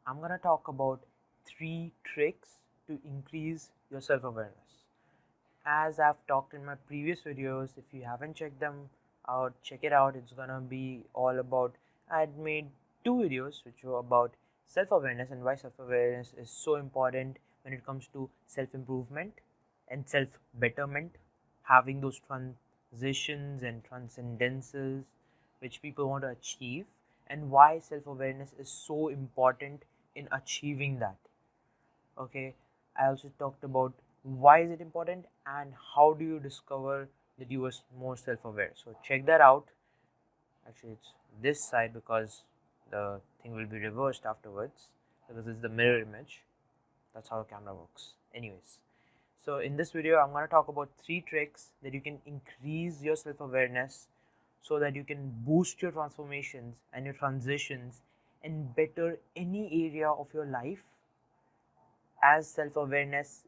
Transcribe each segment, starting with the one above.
I'm gonna talk about 3 tricks to increase your self-awareness. As I've talked in my previous videos, if you haven't checked them out, check it out. It's gonna be all about, I had made 2 videos which were about self-awareness and why self-awareness is so important when it comes to self-improvement and self-betterment, having those transitions and transcendences which people want to achieve, and why self-awareness is so important in achieving that. Okay, I also talked about why is it important and how do you discover that you are more self-aware. So check that out. Actually, it's this side because the thing will be reversed afterwards, because it's the mirror image. That's how a camera works. Anyways, so in this video I'm going to talk about 3 tricks that you can increase your self-awareness so that you can boost your transformations and your transitions and better any area of your life, as self-awareness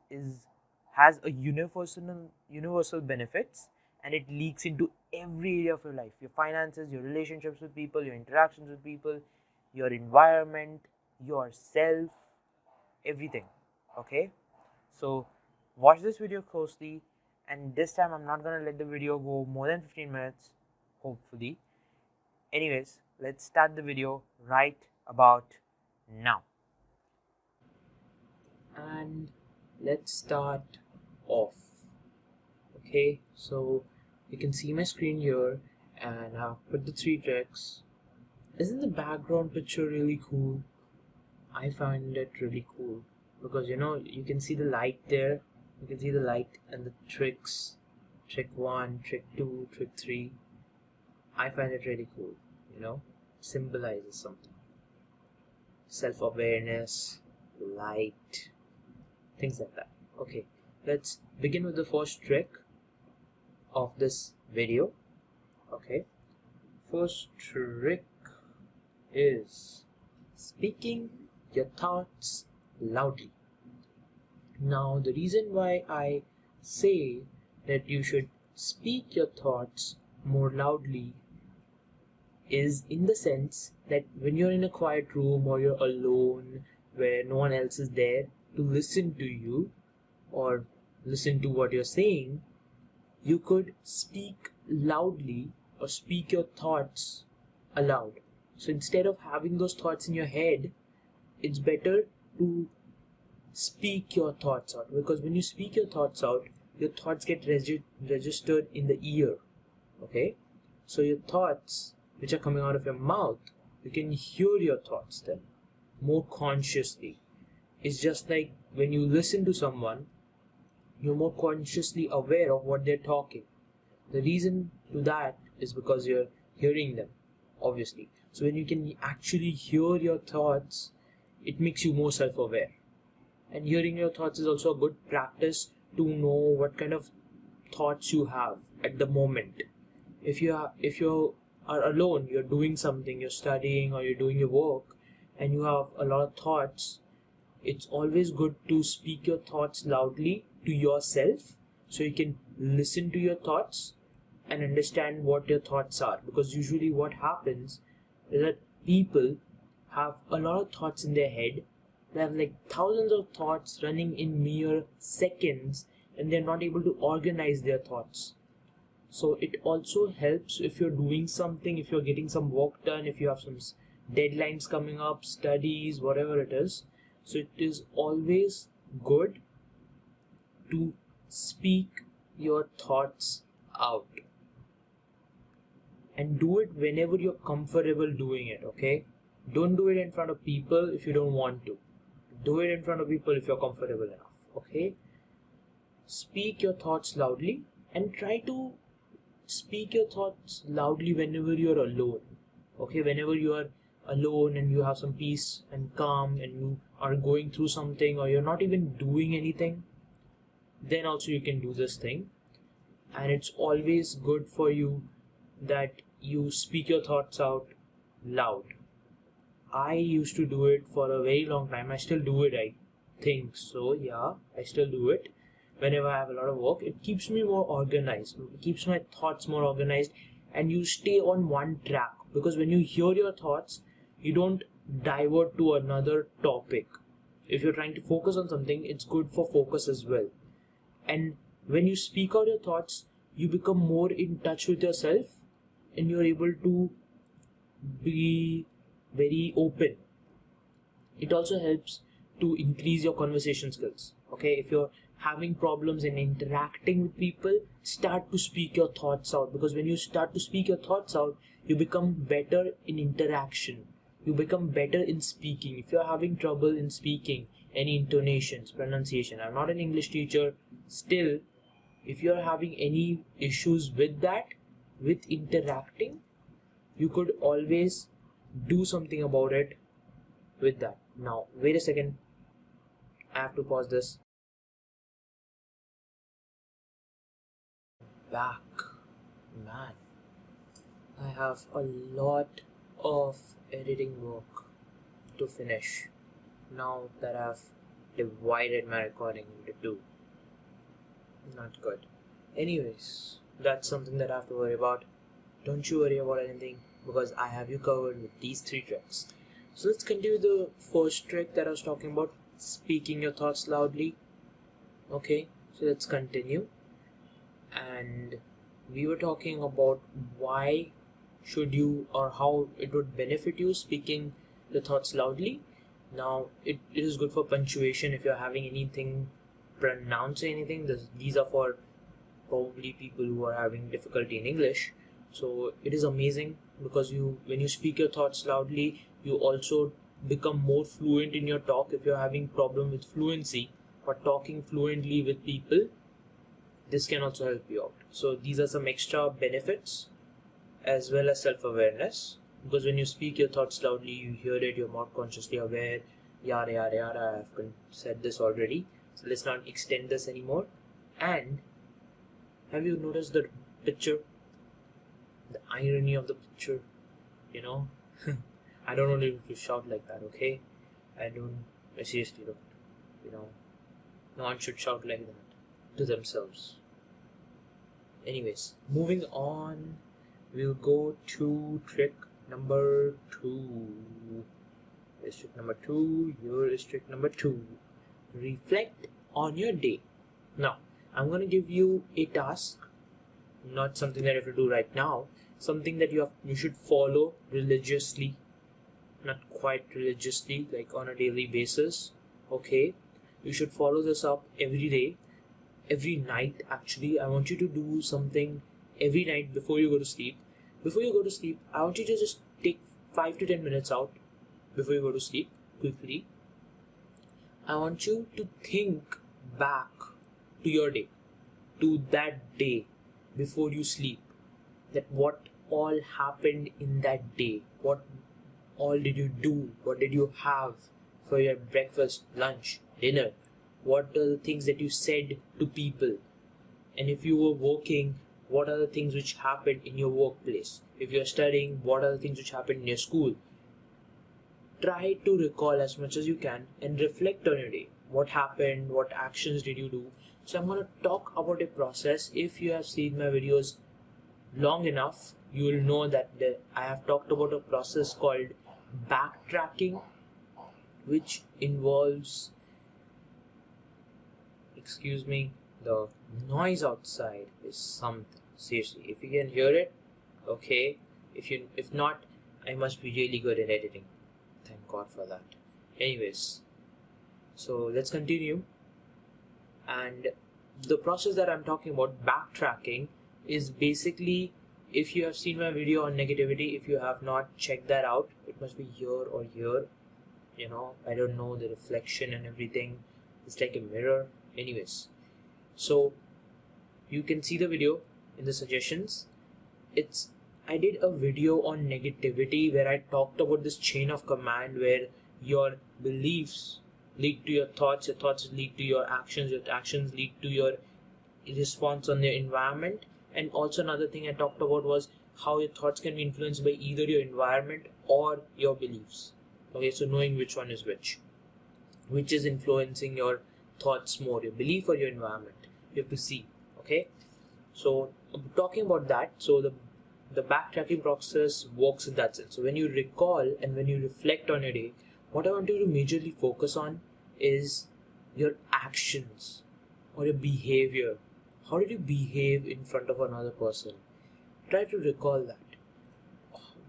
has a universal benefits, and it leaks into every area of your life: your finances, your relationships with people, your interactions with people, your environment, yourself, everything. Okay, so watch this video closely, and this time I'm not gonna let the video go more than 15 minutes, hopefully. Anyways, let's start the video right about now. And let's start off. Okay, so you can see my screen here, and I've put the 3 tricks. Isn't the background picture really cool? I find it really cool because you can see the light there. You can see the light and the tricks. Trick 1, trick 2, trick 3. I find it really cool. Symbolizes something. Self-awareness, light, things like that. Okay, let's begin with the first trick of this video. Okay, first trick is speaking your thoughts loudly. Now, the reason why I say that you should speak your thoughts more loudly is in the sense that when you're in a quiet room or you're alone where no one else is there to listen to you or listen to what you're saying, you could speak loudly or speak your thoughts aloud. So instead of having those thoughts in your head, it's better to speak your thoughts out, because when you speak your thoughts out, your thoughts get registered in the ear. Okay, so your thoughts which are coming out of your mouth, you can hear your thoughts then more consciously. It's just like when you listen to someone, you're more consciously aware of what they're talking. The reason to that is because you're hearing them, obviously. So when you can actually hear your thoughts, it makes you more self-aware. And hearing your thoughts is also a good practice to know what kind of thoughts you have at the moment. If you are alone, you're doing something, you're studying or you're doing your work, and you have a lot of thoughts, it's always good to speak your thoughts loudly to yourself so you can listen to your thoughts and understand what your thoughts are. Because usually what happens is that people have a lot of thoughts in their head. They have like thousands of thoughts running in mere seconds, and they're not able to organize their thoughts. So it also helps if you're doing something, if you're getting some work done, if you have some deadlines coming up, studies, whatever it is. So it is always good to speak your thoughts out, and do it whenever you're comfortable doing it. Okay, don't do it in front of people if you don't want to. Do it in front of people if you're comfortable enough. Okay, speak your thoughts loudly, and try to speak your thoughts loudly whenever you're alone. Okay, whenever you are alone and you have some peace and calm and you are going through something or you're not even doing anything, then also you can do this thing. And it's always good for you that you speak your thoughts out loud. I used to do it for a very long time. I still do it, I think so. Yeah, I still do it whenever I have a lot of work. It keeps me more organized. It keeps my thoughts more organized, and you stay on one track. Because when you hear your thoughts, you don't divert to another topic. If you're trying to focus on something, it's good for focus as well. And when you speak out your thoughts, you become more in touch with yourself and you're able to be very open. It also helps to increase your conversation skills. Okay, if you're having problems in interacting with people, start to speak your thoughts out, because when you start to speak your thoughts out, you become better in interaction. You become better in speaking. If you're having trouble in speaking, any intonations, pronunciation, I'm not an English teacher, still, if you're having any issues with that, with interacting, you could always do something about it with that. Now, wait a second. I have to pause this. Back. Man, I have a lot of editing work to finish now that I've divided my recording into two. Not good. Anyways, that's something that I have to worry about. Don't you worry about anything, because I have you covered with these 3 tricks. So let's continue the first trick that I was talking about, speaking your thoughts loudly. Okay, so let's continue. And we were talking about why should you, or how it would benefit you speaking the thoughts loudly. Now, it is good for punctuation. If you're having anything, pronouncing anything, these are for probably people who are having difficulty in English. So it is amazing, because when you speak your thoughts loudly, you also become more fluent in your talk. If you're having problem with fluency or talking fluently with people, this can also help you out. So these are some extra benefits, as well as self-awareness, because when you speak your thoughts loudly, you hear it, you're more consciously aware. Yada yada yada, I have said this already, so let's not extend this anymore. And have you noticed the picture? The irony of the picture, you know? I don't want you to shout like that, okay? I seriously don't, you know? No one should shout like that to themselves. Anyways, moving on, we'll go to trick number 2. Here's trick number 2, here is trick number 2. Reflect on your day. Now, I'm going to give you a task, not something that you have to do right now, something that you should follow religiously, not quite religiously, like on a daily basis. Okay, you should follow this up every day, every night. Actually, I want you to do something every night before you go to sleep. Before you go to sleep, I want you to just take 5 to 10 minutes out before you go to sleep quickly. I want you to think back to your day, to that day before you sleep, that what all happened in that day, what all did you do, what did you have for your breakfast, lunch, dinner, what are the things that you said to people, and if you were working, what are the things which happened in your workplace, if you're studying, what are the things which happened in your school. Try to recall as much as you can and reflect on your day. What happened, what actions did you do. So I'm going to talk about a process. If you have seen my videos long enough, you will know that I have talked about a process called backtracking, which involves, excuse me, the noise outside is something. Seriously, if you can hear it, okay. If not, I must be really good at editing. Thank God for that. Anyways, so let's continue. And the process that I'm talking about, backtracking, is basically, if you have seen my video on negativity, if you have not, checked that out. It must be here or here, you know, I don't know, the reflection and everything, it's like a mirror. Anyways, so you can see the video in the suggestions. I did a video on negativity where I talked about this chain of command where your beliefs lead to your thoughts lead to your actions lead to your response on the environment. And also another thing I talked about was how your thoughts can be influenced by either your environment or your beliefs. Okay, so knowing which one is which is influencing your thoughts more, your belief or your environment, you have to see. Okay, so talking about that, so the the backtracking process works in that sense. So when you recall and when you reflect on your day, what I want you to majorly focus on is your actions or your behavior. How did you behave in front of another person? Try to recall that.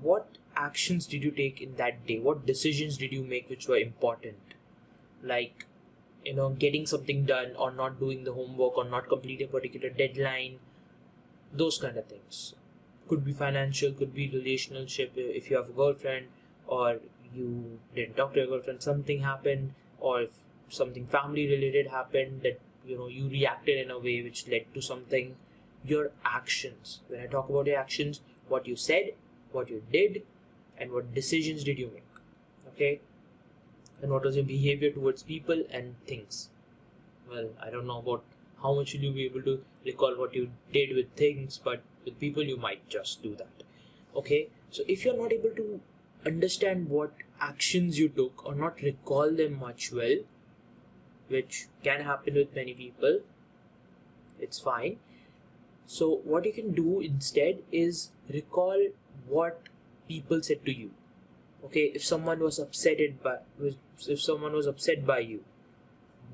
What actions did you take in that day? What decisions did you make which were important? Like, getting something done or not doing the homework or not completing a particular deadline. Those kind of things. Could be financial, could be relationship, if you have a girlfriend or you didn't talk to your girlfriend, something happened, or if something family related happened that you reacted in a way which led to something. Your actions. When I talk about your actions, what you said, what you did, and what decisions did you make. Okay? And what was your behavior towards people and things. Well, I don't know about how much will you be able to recall what you did with things, but with people you might just do that. Okay, so if you're not able to understand what actions you took or not recall them much well, which can happen with many people, it's fine. So what you can do instead is recall what people said to you. Okay, if someone was upset by you,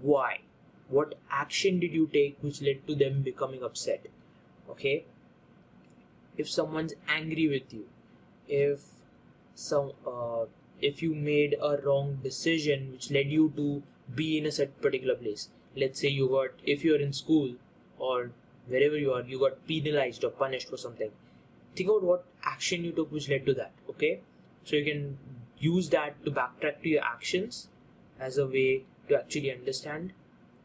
why? What action did you take which led to them becoming upset? Okay, if someone's angry with you, if you made a wrong decision which led you to be in a certain particular place. Let's say if you're in school or wherever you are, you got penalized or punished for something. Think about what action you took which led to that. Okay, so you can use that to backtrack to your actions as a way to actually understand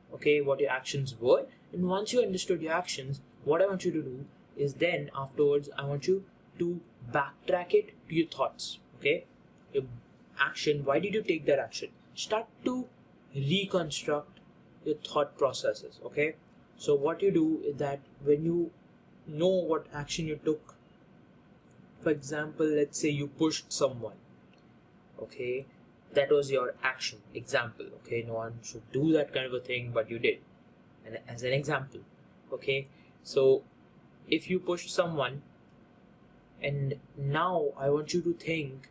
what your actions were. And once you understood your actions, what I want you to do is then afterwards I want you to backtrack it to your thoughts. Okay, your action, why did you take that action? Start to reconstruct your thought processes. Okay, so what you do is that when you know what action you took, for example, let's say you pushed someone. Okay, that was your action. Example. Okay, no one should do that kind of a thing, but you did. And as an example. Okay, so if you pushed someone, and now I want you to think,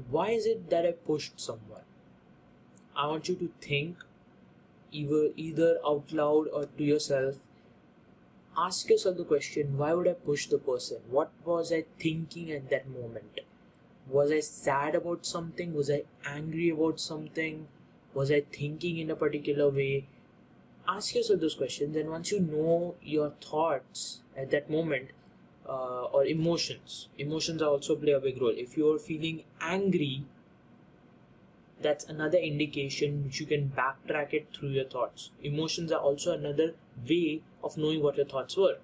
why is it that I pushed someone? I want you to think either out loud or to yourself. Ask yourself the question, why would I push the person? What was I thinking at that moment? Was I sad about something? Was I angry about something? Was I thinking in a particular way? Ask yourself those questions, and once you know your thoughts at that moment, or emotions also play a big role. If you're feeling angry, that's another indication which you can backtrack it through your thoughts. Emotions are also another way of knowing what your thoughts were.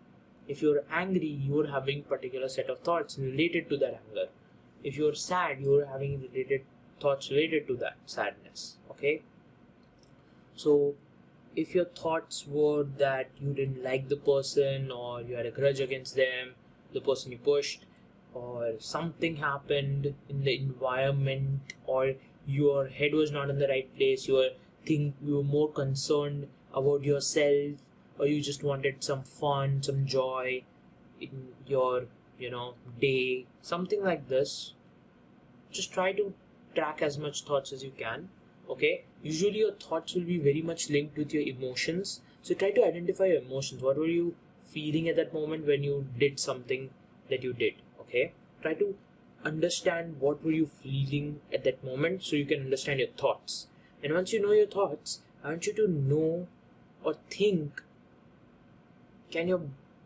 If you're angry, you're having particular set of thoughts related to that anger. If you're sad, you're having related thoughts related to that sadness. Okay, so if your thoughts were that you didn't like the person, or you had a grudge against them, the person you pushed, or something happened in the environment, or your head was not in the right place, you were more concerned about yourself, or you just wanted some fun, some joy in your day, something like this, just try to track as much thoughts as you can. Okay, usually your thoughts will be very much linked with your emotions, so try to identify your emotions. What were you feeling at that moment when you did something that you did? Okay, try to understand what were you feeling at that moment so you can understand your thoughts. And once you know your thoughts, I want you to know or think, can your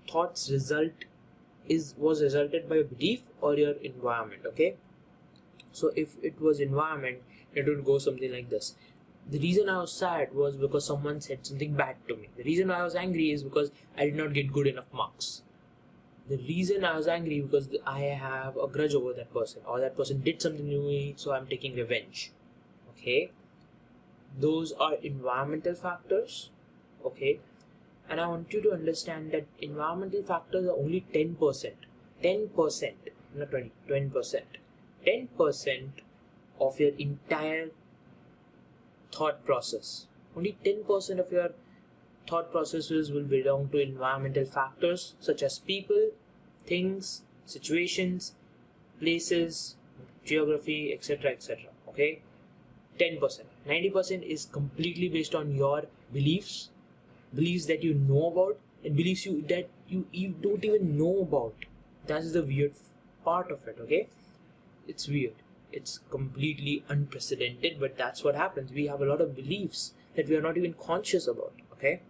thoughts was resulted by a belief or your environment? Okay, so if it was environment, it would go something like this. The reason I was sad was because someone said something bad to me. The reason I was angry is because I did not get good enough marks. The reason I was angry because I have a grudge over that person, or that person did something to me, so I'm taking revenge. Okay, those are environmental factors. Okay, and I want you to understand that environmental factors are only 10%, not 20%, 10% of your entire thought process. Only 10% of your thought processes will belong to environmental factors such as people, things, situations, places, geography, etc., etc. Okay, 10%. 90% is completely based on your beliefs that you know about, and beliefs that you don't even know about. That's the weird part of it. Okay, it's weird, it's completely unprecedented, but that's what happens. We have a lot of beliefs that we are not even conscious about. Okay,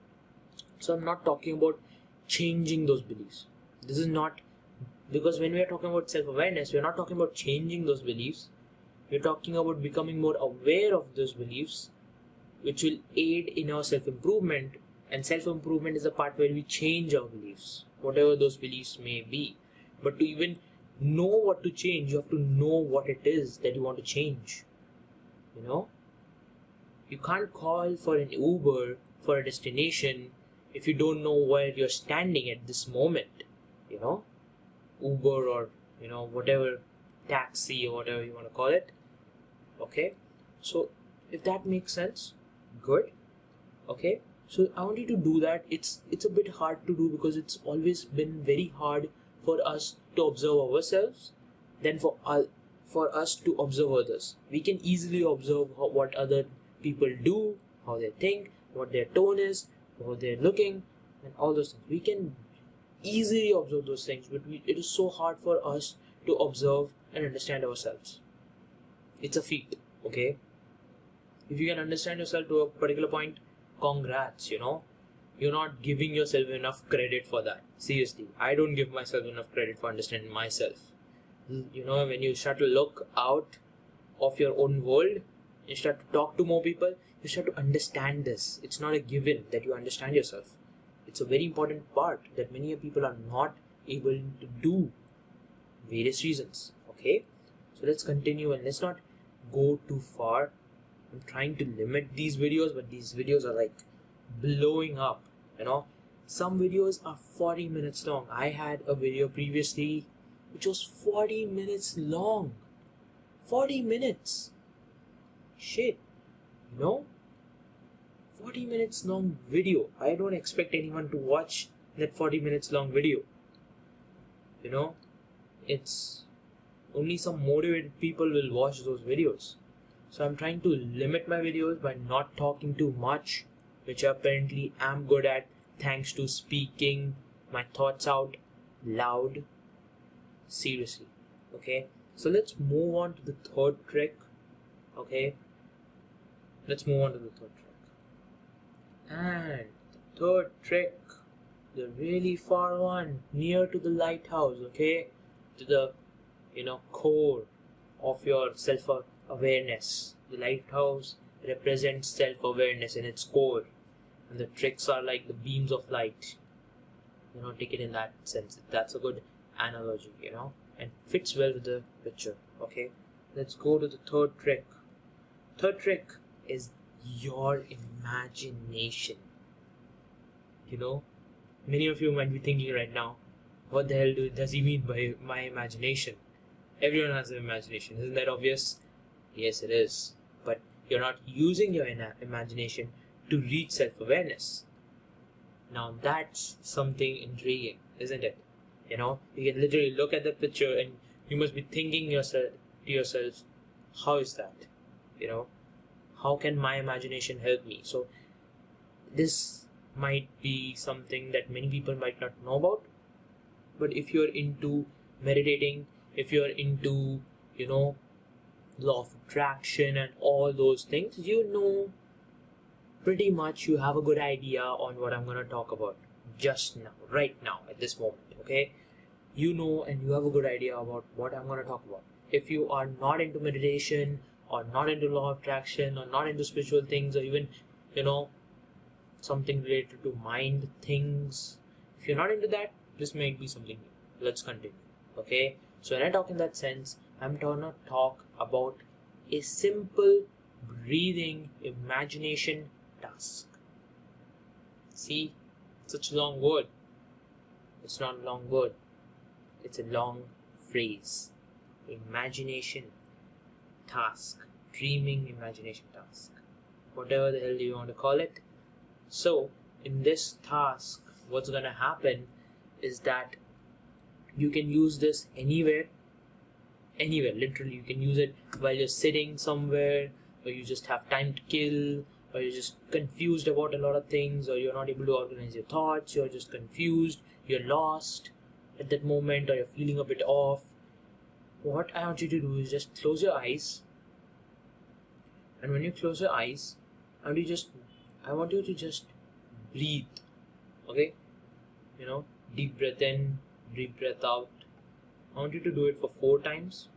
so I'm not talking about changing those beliefs. This is not, because when we are talking about self-awareness, we are not talking about changing those beliefs. We're talking about becoming more aware of those beliefs, which will aid in our self-improvement. And self-improvement is the part where we change our beliefs, whatever those beliefs may be. But to even know what to change, you have to know what it is that you want to change. You know, you can't call for an Uber for a destination if you don't know where you're standing at this moment. You know, Uber, or whatever, taxi, or whatever you want to call it. Okay, so if that makes sense, good. Okay, so I want you to do that. It's a bit hard to do because it's always been very hard for us to observe ourselves than for us to observe others. We can easily observe what other people do, how they think, what their tone is, how they're looking, and all those things. We can easily observe those things, but it is so hard for us to observe and understand ourselves. It's a feat. Okay, if you can understand yourself to a particular point, congrats. You're not giving yourself enough credit for that. Seriously, I don't give myself enough credit for understanding myself. When you start to look out of your own world, you start to talk to more people, you start to understand this. It's not a given that you understand yourself. It's a very important part that many people are not able to do, various reasons. Okay, so let's continue and let's not go too far. I'm trying to limit these videos, but these videos are like blowing up. Some videos are 40 minutes long. I had a video previously which was 40 minutes long. 40 minutes. Shit. 40 minutes long video. I don't expect anyone to watch that 40 minutes long video. It's only some motivated people will watch those videos. So I'm trying to limit my videos by not talking too much, which apparently I'm good at thanks to speaking my thoughts out loud. Seriously. Okay, so let's move on to the third trick. Okay, let's move on to the third trick. And the third trick, the really far one, near to the lighthouse. Okay, to the core of your self-awareness. The lighthouse represents self-awareness in its core, and the tricks are like the beams of light. Take it in that sense. That's a good analogy, and fits well with the picture. Okay, let's go to the third trick. Third trick is your imagination. Many of you might be thinking right now, what the hell does he mean by my imagination? Everyone has an imagination. Isn't that obvious? Yes, it is. But you're not using your imagination to reach self-awareness. Now that's something intriguing, isn't it? You can literally look at the picture and you must be thinking to yourself, how is that? How can my imagination help me? So this might be something that many people might not know about. But if you're into meditating, if you're into, law of attraction and all those things, pretty much you have a good idea on what I'm going to talk about just now, right now, at this moment. Okay, and you have a good idea about what I'm going to talk about. If you are not into meditation, or not into law of attraction, or not into spiritual things, or even something related to mind things, if you're not into that, this might be something new. Let's continue. Okay, so when I talk in that sense, I'm gonna talk about a simple breathing imagination task. See, such a long word. It's not a long word, it's a long phrase. Imagination task, dreaming imagination task, whatever the hell you want to call it. So in this task, what's gonna happen is that You can use this anywhere, literally. You can use it while you're sitting somewhere, or you just have time to kill, or you're just confused about a lot of things, or you're not able to organize your thoughts, you're just confused, you're lost at that moment, or you're feeling a bit off. What I want you to do is just close your eyes, and when you close your eyes, I want you to just breathe. Okay, deep breath in, deep breath out. I want you to do it for 4 times.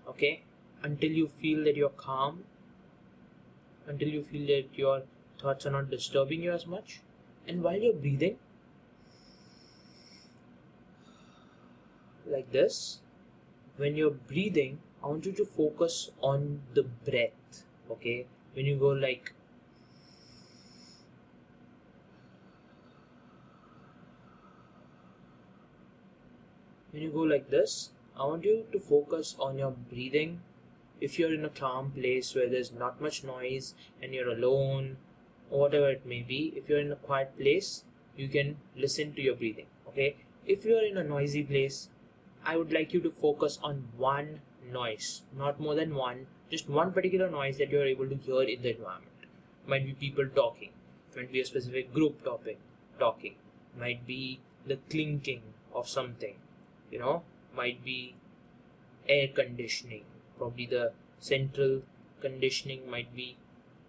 Okay, until you feel that you're calm, until you feel that your thoughts are not disturbing you as much. And while you're breathing like this, when you're breathing, I want you to focus on the breath. Okay, when you go like this, I want you to focus on your breathing. If you're in a calm place where there's not much noise and you're alone, or whatever it may be, if you're in a quiet place, you can listen to your breathing. Okay, if you're in a noisy place, I would like you to focus on one noise, not more than one, just one particular noise that you're able to hear in the environment. Might be people talking, might be a specific group talking, might be the clinking of something, might be air conditioning, probably the central conditioning might be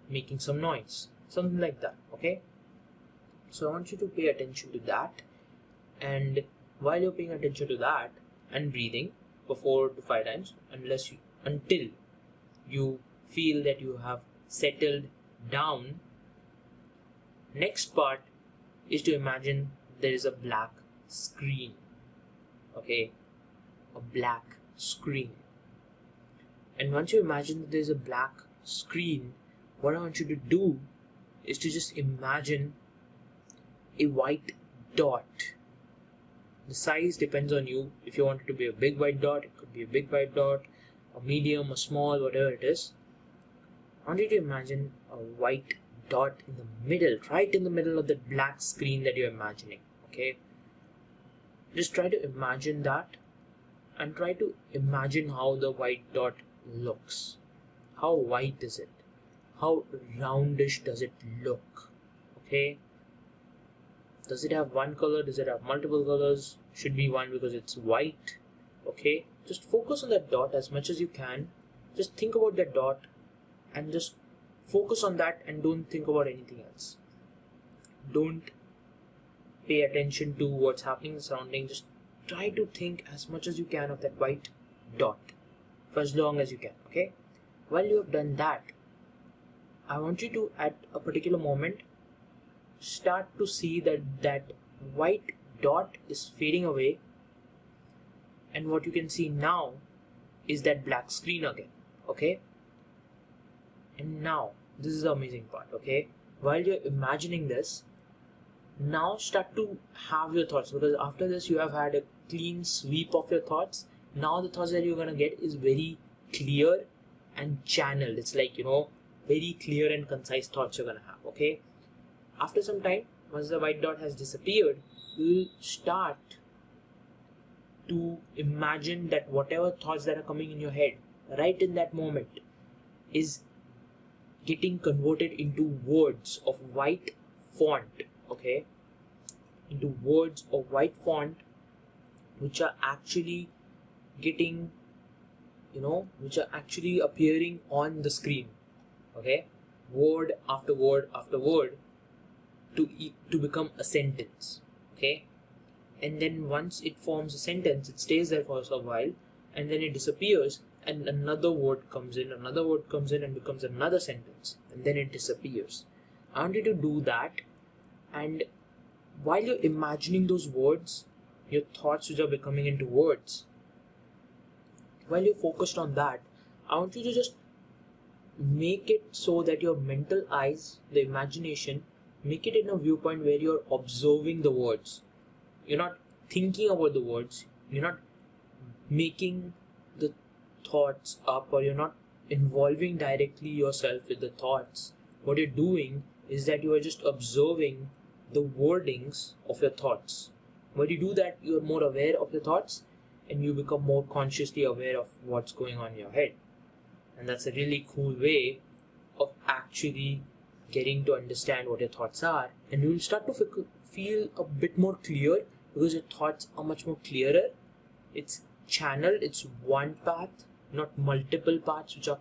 making some noise, something like that. Okay, so I want you to pay attention to that, and while you're paying attention to that and breathing for 4 to 5 times, until you feel that you have settled down, next part is to imagine there is a black screen. Okay, a black screen. And once you imagine that there's a black screen, what I want you to do is to just imagine a white dot. The size depends on you. If you want it to be a big white dot, it could be a big white dot, a medium, a small, whatever it is. I want you to imagine a white dot in the middle, right in the middle of the black screen that you're imagining. Okay, just try to imagine that, and try to imagine how the white dot looks. How white is it? How roundish does it look? Okay, does it have one color? Does it have multiple colors? Should be one because it's white. Okay, just focus on that dot as much as you can. Just think about that dot and just focus on that, and don't think about anything else. Don't pay attention to what's happening in the surrounding. Just try to think as much as you can of that white dot for as long as you can. Okay, while you have done that, I want you to, at a particular moment, start to see that that white dot is fading away, and what you can see now is that black screen again. Okay, and now this is the amazing part. Okay, while you're imagining this, now start to have your thoughts, because after this you have had a clean sweep of your thoughts. Now the thoughts that you're gonna get is very clear and channeled. It's like, very clear and concise thoughts you're gonna have. Okay, after some time, once the white dot has disappeared, you'll start to imagine that whatever thoughts that are coming in your head right in that moment is getting converted into words of white font. Okay, into words of white font, which are actually getting, which are actually appearing on the screen. Okay, word after word after word, to become a sentence. Okay, and then once it forms a sentence, it stays there for a while, and then it disappears, and another word comes in, and becomes another sentence, and then it disappears. I want you to do that, and while you're imagining those words, your thoughts which are becoming into words, while you're focused on that, I want you to just make it so that your mental eyes, the imagination, make it in a viewpoint where you're observing the words. You're not thinking about the words, you're not making the thoughts up, or you're not involving directly yourself with the thoughts. What you're doing is that you are just observing the wordings of your thoughts. When you do that, you're more aware of your thoughts and you become more consciously aware of what's going on in your head. And that's a really cool way of actually getting to understand what your thoughts are, and you will start to feel a bit more clear because your thoughts are much more clearer. It's channeled, it's one path, not multiple paths which are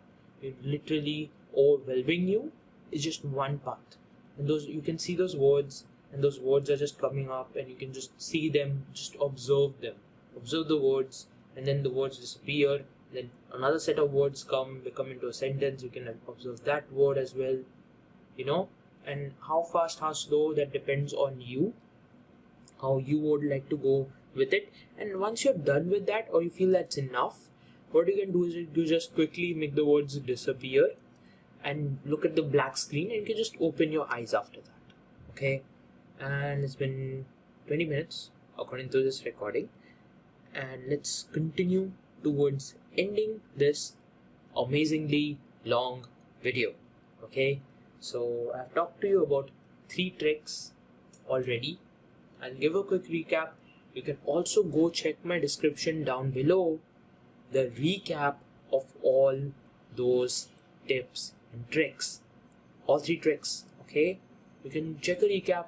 literally overwhelming you. It's just one path, and those, you can see those words, and those words are just coming up, and you can just see them, just observe the words, and then the words disappear. Then another set of words become into a sentence. You can observe that word as well, and how fast, how slow, that depends on you, how you would like to go with it. And once you're done with that, or you feel that's enough, what you can do is you just quickly make the words disappear and look at the black screen, and you can just open your eyes after that. Okay, and it's been 20 minutes according to this recording, and let's continue towards ending this amazingly long video. Okay, so I've talked to you about 3 tricks already. I'll give a quick recap. You can also go check my description down below, the recap of all those tips and tricks, all 3 tricks. Okay, you can check a recap,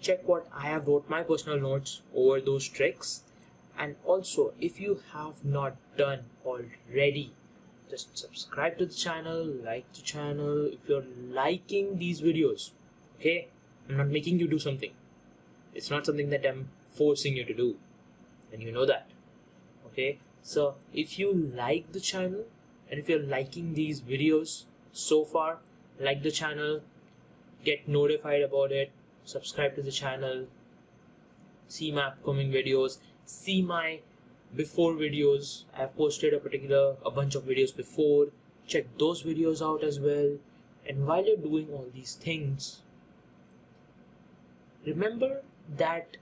check what I have wrote my personal notes over those tricks. And also, if you have not done already, just subscribe to the channel, like the channel if you're liking these videos. Okay, I'm not making you do something. It's not something that I'm forcing you to do, and you know that. Okay, so if you like the channel, and if you're liking these videos so far, like the channel, get notified about it, subscribe to the channel, see my upcoming videos, see my before videos. I've posted a bunch of videos before. Check those videos out as well. And while you're doing all these things, remember that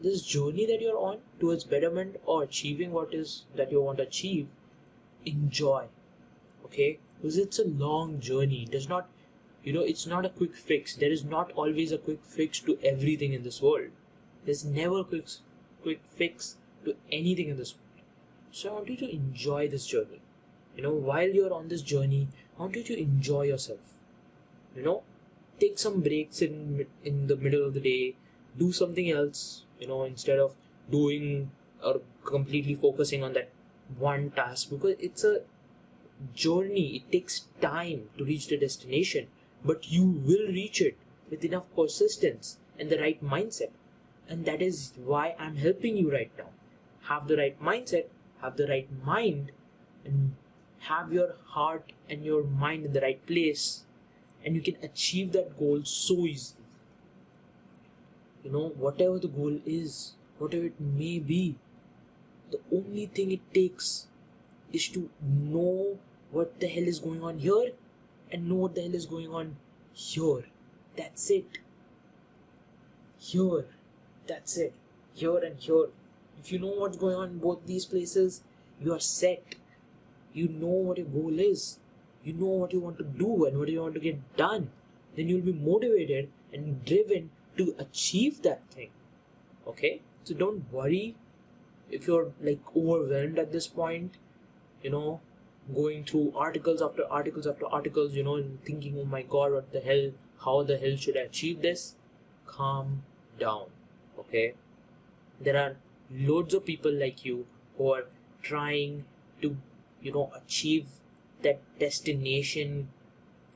this journey that you're on towards betterment or achieving what is that you want to achieve, enjoy. Okay, because it's a long journey. It does not, it's not a quick fix. There is not always a quick fix to everything in this world. There's never a quick fix to anything in this world. So I want you to enjoy this journey. While you're on this journey, I want you to enjoy yourself. Take some breaks in the middle of the day, do something else, instead of doing or completely focusing on that one task, because it's a journey. It takes time to reach the destination, but you will reach it with enough persistence and the right mindset. And that is why I'm helping you right now. Have the right mindset, have the right mind, and have your heart and your mind in the right place, and you can achieve that goal so easily. Whatever the goal is, whatever it may be, the only thing it takes is to know what the hell is going on here and know what the hell is going on here. That's it. Here. That's it. Here and here. If you know what's going on in both these places, you are set. You know what your goal is. You know what you want to do and what you want to get done. Then you'll be motivated and driven to achieve that thing. Okay? So don't worry if you're overwhelmed at this point, going through articles after articles after articles, and thinking, oh my god, what the hell, how the hell should I achieve this? Calm down. Okay? There are loads of people like you who are trying to, achieve that destination,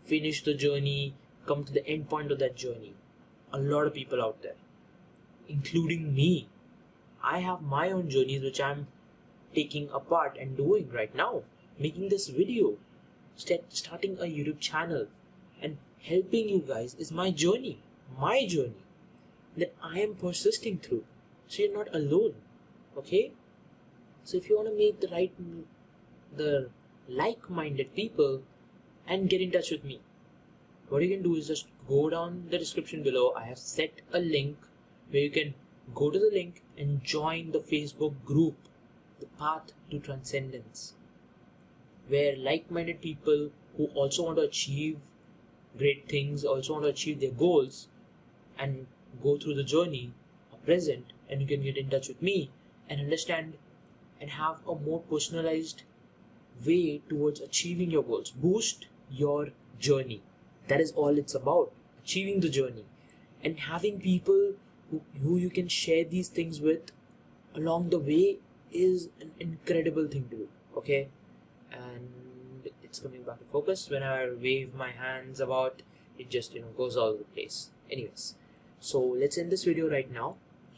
finish the journey, come to the end point of that journey. A lot of people out there, including me. I have my own journeys which I'm taking apart and doing right now. Making this video, starting a YouTube channel, and helping you guys is my journey that I am persisting through. So you're not alone. Okay? So if you want to meet the like-minded people and get in touch with me, what you can do is just go down the description below. I have set a link where you can go to the link and join the Facebook group, The Path to Transcendence, where like-minded people who also want to achieve great things, also want to achieve their goals and go through the journey are present, and you can get in touch with me and understand and have a more personalized way towards achieving your goals. Boost your journey. That is all it's about. Achieving the journey and having people who you can share these things with along the way is an incredible thing to do. Okay, and it's coming back to focus. When I wave my hands about, it just goes all over the place. Anyways, so let's end this video right now,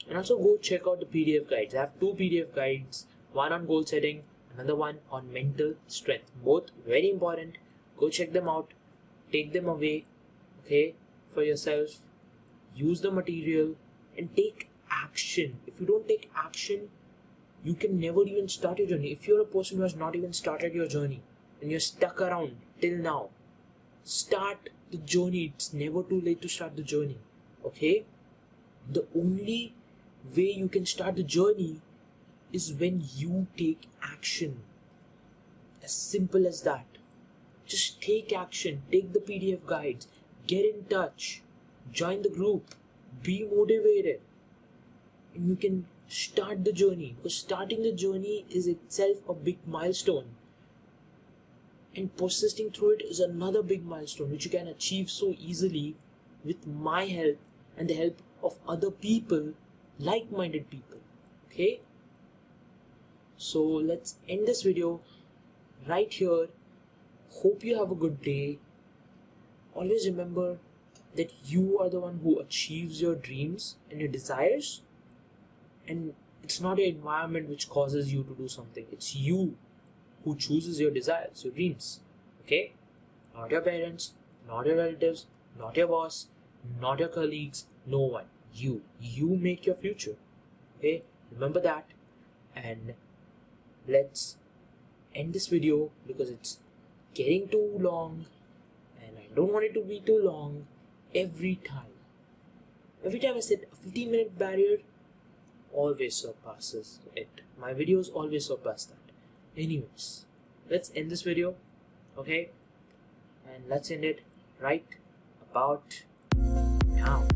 and also go check out the PDF guides. I have 2 PDF guides, one on goal setting, another one on mental strength. Both very important. Go check them out, take them away, okay, for yourself. Use the material and take action. If you don't take action, you can never even start your journey. If you're a person who has not even started your journey and you're stuck around till now, start the journey. It's never too late to start the journey. Okay? The only way you can start the journey is when you take action. As simple as that. Just take action. Take the PDF guides. Get in touch. Join the group. Be motivated. And you can start the journey. Because starting the journey is itself a big milestone. And persisting through it is another big milestone which you can achieve so easily with my help and the help of other people, like-minded people. Okay? So let's end this video right here. Hope you have a good day. Always remember that you are the one who achieves your dreams and your desires, and it's not your environment which causes you to do something. It's you who chooses your desires, your dreams. Okay? Not your parents, not your relatives, not your boss, not your colleagues, no one. You make your future. Okay? Remember that. And let's end this video because it's getting too long and I don't want it to be too long. Every time I set a 15-minute barrier, always surpasses it. My videos always surpass that. Anyways, let's end this video. Okay? And let's end it right about now.